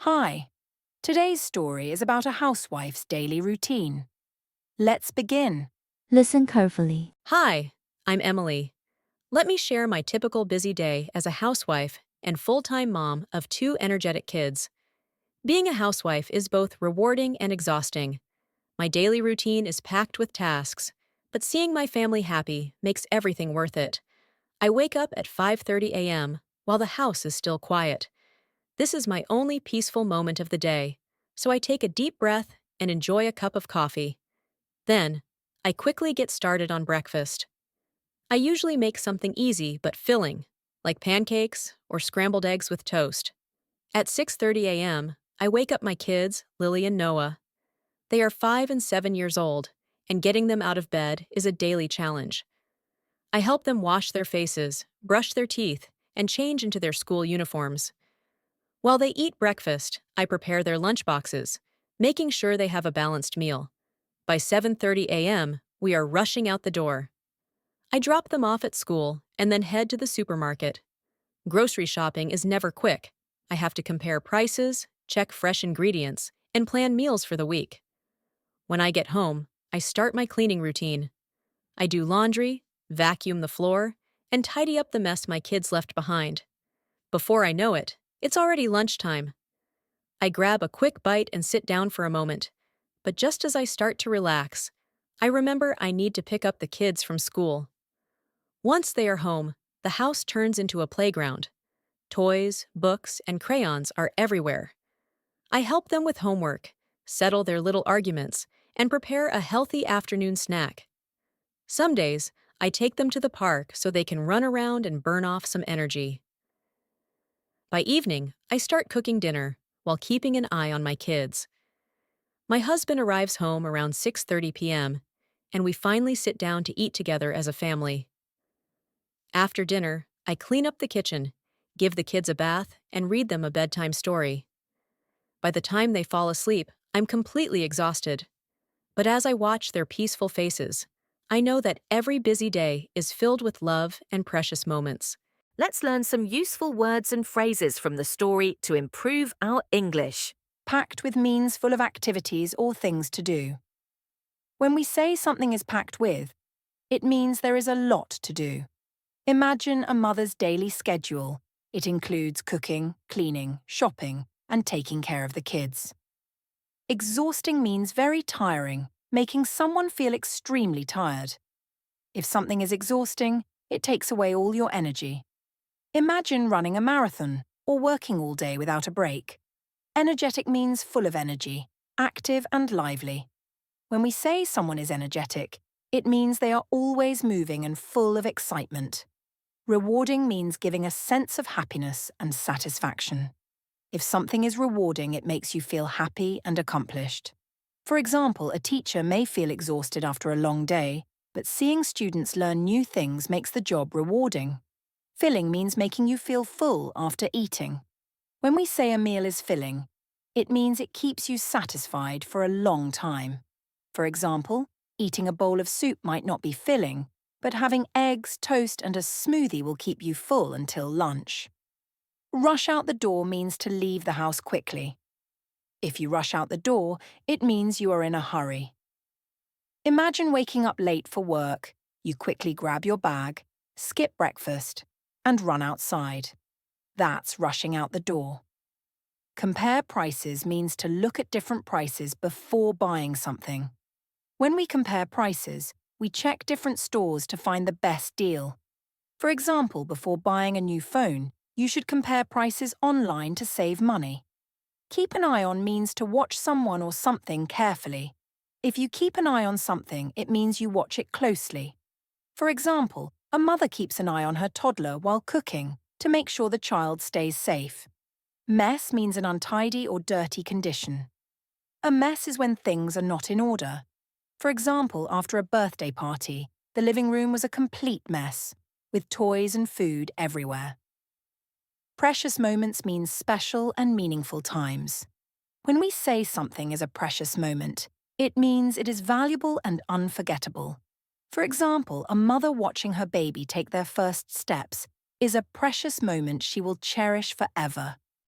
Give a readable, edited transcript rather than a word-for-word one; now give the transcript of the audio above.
Hi, today's story is about a housewife's daily routine. Let's begin. Listen carefully. Hi, I'm Emily. Let me share my typical busy day as a housewife and full-time mom of two energetic kids. Being a housewife is both rewarding and exhausting. My daily routine is packed with tasks, but seeing my family happy makes everything worth it. I wake up at 5:30 a.m. while the house is still quiet. This is my only peaceful moment of the day, so I take a deep breath and enjoy a cup of coffee. Then, I quickly get started on breakfast. I usually make something easy but filling, like pancakes or scrambled eggs with toast. At 6:30 a.m., I wake up my kids, Lily and Noah. They are 5 and 7 years old, and getting them out of bed is a daily challenge. I help them wash their faces, brush their teeth, and change into their school uniforms. While they eat breakfast, I prepare their lunchboxes, making sure they have a balanced meal. By 7:30 a.m., we are rushing out the door. I drop them off at school and then head to the supermarket. Grocery shopping is never quick. I have to compare prices, check fresh ingredients, and plan meals for the week. When I get home, I start my cleaning routine. I do laundry, vacuum the floor, and tidy up the mess my kids left behind. Before I know it, it's already lunchtime. I grab a quick bite and sit down for a moment. But just as I start to relax, I remember I need to pick up the kids from school. Once they are home, the house turns into a playground. Toys, books, and crayons are everywhere. I help them with homework, settle their little arguments, and prepare a healthy afternoon snack. Some days, I take them to the park so they can run around and burn off some energy. By evening, I start cooking dinner while keeping an eye on my kids. My husband arrives home around 6:30 p.m., and we finally sit down to eat together as a family. After dinner, I clean up the kitchen, give the kids a bath, and read them a bedtime story. By the time they fall asleep, I'm completely exhausted. But as I watch their peaceful faces, I know that every busy day is filled with love and precious moments. Let's learn some useful words and phrases from the story to improve our English. Packed with means full of activities or things to do. When we say something is packed with, it means there is a lot to do. Imagine a mother's daily schedule. It includes cooking, cleaning, shopping, and taking care of the kids. Exhausting means very tiring, making someone feel extremely tired. If something is exhausting, it takes away all your energy. Imagine running a marathon or working all day without a break. Energetic means full of energy, active and lively. When we say someone is energetic, it means they are always moving and full of excitement. Rewarding means giving a sense of happiness and satisfaction. If something is rewarding, it makes you feel happy and accomplished. For example, a teacher may feel exhausted after a long day, but seeing students learn new things makes the job rewarding. Filling means making you feel full after eating. When we say a meal is filling, it means it keeps you satisfied for a long time. For example, eating a bowl of soup might not be filling, but having eggs, toast, and a smoothie will keep you full until lunch. Rush out the door means to leave the house quickly. If you rush out the door, it means you are in a hurry. Imagine waking up late for work. You quickly grab your bag, skip breakfast, and run outside. That's rushing out the door. Compare prices means to look at different prices before buying something. When we compare prices, we check different stores to find the best deal. For example, before buying a new phone, you should compare prices online to save money. Keep an eye on means to watch someone or something carefully. If you keep an eye on something, it means you watch it closely. For example, a mother keeps an eye on her toddler while cooking to make sure the child stays safe. Mess means an untidy or dirty condition. A mess is when things are not in order. For example, after a birthday party, the living room was a complete mess, with toys and food everywhere. Precious moments mean special and meaningful times. When we say something is a precious moment, it means it is valuable and unforgettable. For example, a mother watching her baby take their first steps is a precious moment she will cherish forever.